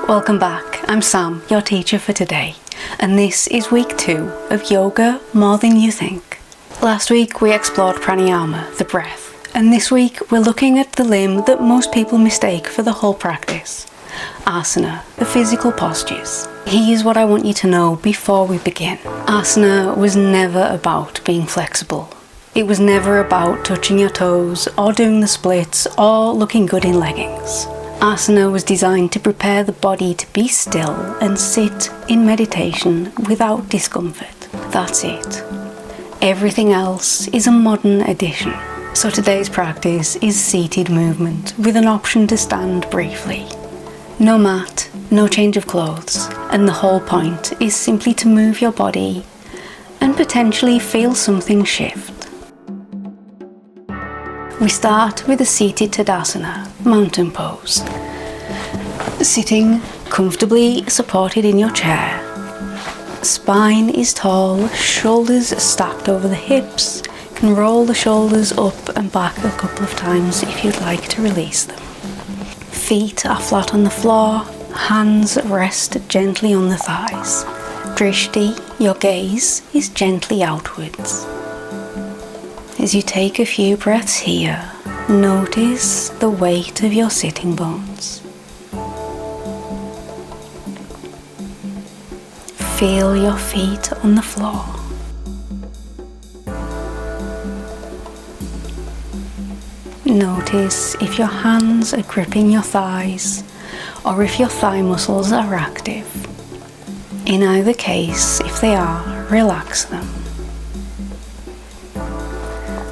Welcome back. I'm Sam, your teacher for today, and this is week 2 of Yoga More Than You Think. Last week we explored pranayama, the breath, and this week we're looking at the limb that most people mistake for the whole practice, Āsana, the physical postures. Here's what I want you to know before we begin. Āsana was never about being flexible. It was never about touching your toes or doing the splits or looking good in leggings. Āsana was designed to prepare the body to be still and sit in meditation without discomfort. That's it. Everything else is a modern addition. So today's practice is seated movement with an option to stand briefly. No mat, no change of clothes, and the whole point is simply to move your body and potentially feel something shift. We start with a seated Tadasana, mountain pose. Sitting comfortably supported in your chair. Spine is tall, shoulders stacked over the hips. You can roll the shoulders up and back a couple of times if you'd like to release them. Feet are flat on the floor, hands rest gently on the thighs. Drishti, your gaze, is gently outwards. As you take a few breaths here, notice the weight of your sitting bones. Feel your feet on the floor. Notice if your hands are gripping your thighs or if your thigh muscles are active. In either case, if they are, relax them.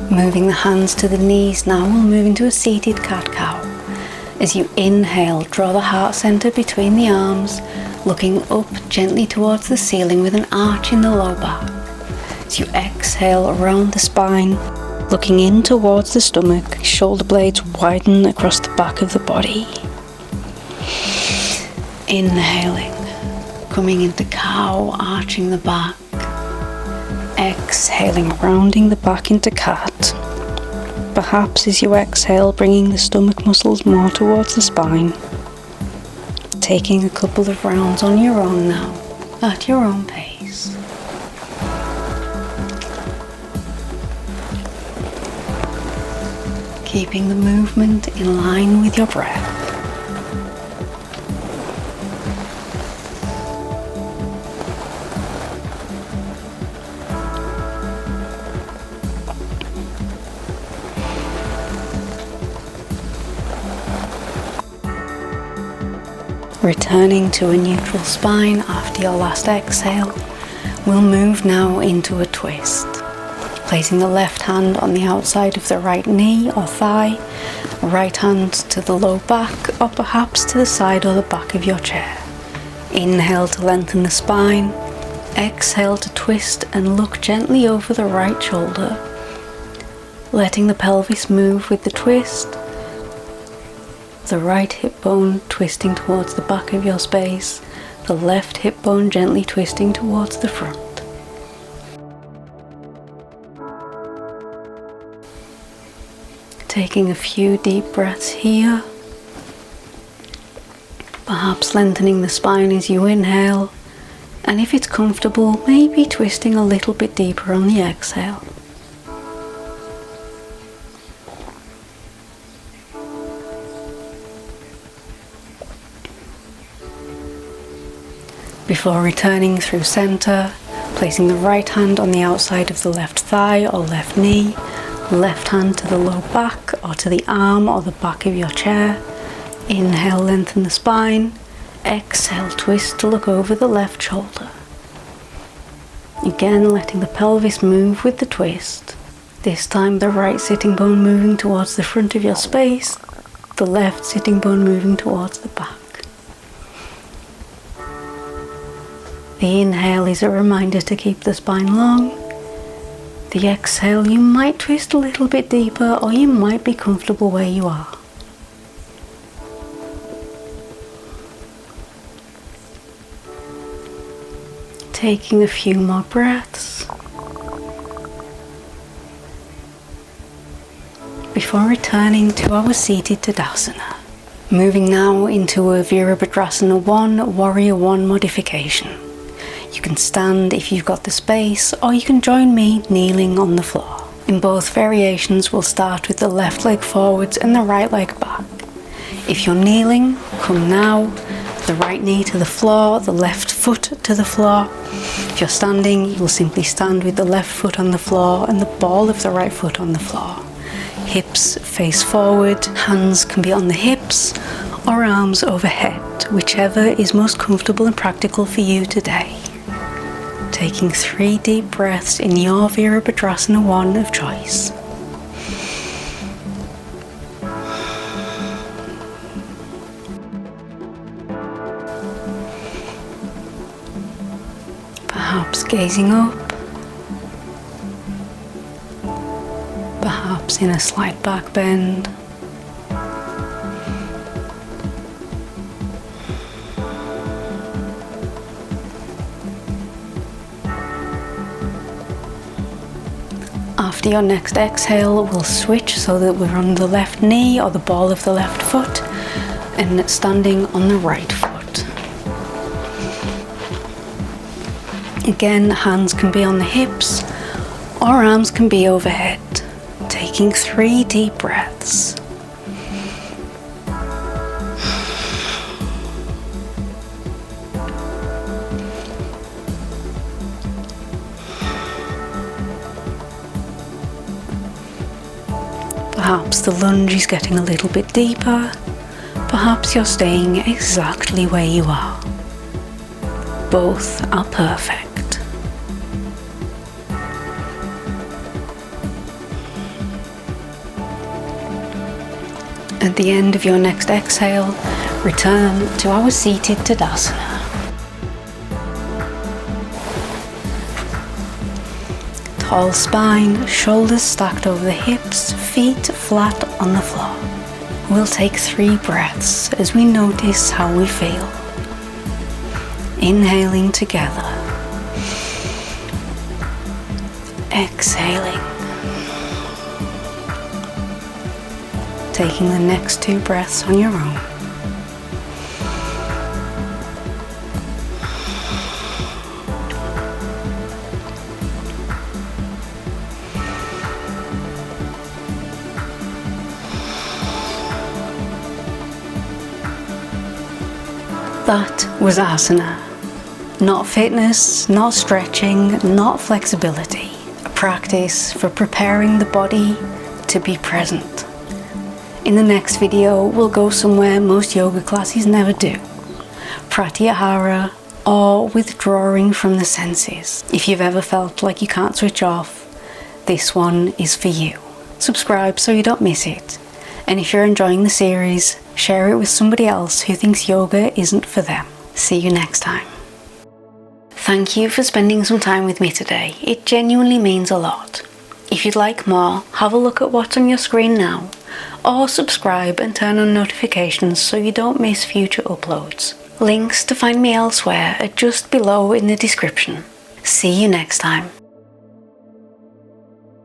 Moving the hands to the knees now, we'll move into a seated cat-cow. As you inhale, draw the heart center between the arms, looking up gently towards the ceiling with an arch in the low back. As you exhale, around the spine, looking in towards the stomach, shoulder blades widen across the back of the body. Inhaling, coming into cow, arching the back. Exhaling, rounding the back into cat. Perhaps as you exhale, bringing the stomach muscles more towards the spine. Taking a couple of rounds on your own now, at your own pace. Keeping the movement in line with your breath. Returning to a neutral spine after your last exhale, we'll move now into a twist. Placing the left hand on the outside of the right knee or thigh, right hand to the low back or perhaps to the side or the back of your chair. Inhale to lengthen the spine, exhale to twist and look gently over the right shoulder, letting the pelvis move with the twist. The right hip bone twisting towards the back of your space, the left hip bone gently twisting towards the front. Taking a few deep breaths here, perhaps lengthening the spine as you inhale, and if it's comfortable, maybe twisting a little bit deeper on the exhale. Before returning through center, placing the right hand on the outside of the left thigh or left knee, left hand to the low back or to the arm or the back of your chair. Inhale, lengthen the spine. Exhale, twist to look over the left shoulder. Again, letting the pelvis move with the twist. This time the right sitting bone moving towards the front of your space, the left sitting bone moving towards the back. The inhale is a reminder to keep the spine long. The exhale, you might twist a little bit deeper or you might be comfortable where you are. Taking a few more breaths before returning to our seated Tadasana. Moving now into a Virabhadrasana 1 Warrior 1 modification. You can stand if you've got the space, or you can join me kneeling on the floor. In both variations, we'll start with the left leg forwards and the right leg back. If you're kneeling, come now, the right knee to the floor, the left foot to the floor. If you're standing, you will simply stand with the left foot on the floor and the ball of the right foot on the floor. Hips face forward, hands can be on the hips or arms overhead, whichever is most comfortable and practical for you today. Taking 3 deep breaths in your Virabhadrasana 1 of choice. Perhaps gazing up, perhaps in a slight back bend. After your next exhale, we'll switch so that we're on the left knee or the ball of the left foot and standing on the right foot. Again, hands can be on the hips or arms can be overhead. Taking 3 deep breaths. Perhaps the lunge is getting a little bit deeper. Perhaps you're staying exactly where you are. Both are perfect. At the end of your next exhale, return to our seated Tadasana. Tall spine, shoulders stacked over the hips, feet flat on the floor. We'll take 3 breaths as we notice how we feel. Inhaling together. Exhaling. Taking the next 2 breaths on your own. That was Āsana. Not fitness, not stretching, not flexibility. A practice for preparing the body to be present. In the next video, we'll go somewhere most yoga classes never do. Pratyahara, or withdrawing from the senses. If you've ever felt like you can't switch off, this one is for you. Subscribe so you don't miss it. And if you're enjoying the series, share it with somebody else who thinks yoga isn't for them. See you next time. Thank you for spending some time with me today. It genuinely means a lot. If you'd like more, have a look at what's on your screen now, or subscribe and turn on notifications so you don't miss future uploads. Links to find me elsewhere are just below in the description. See you next time.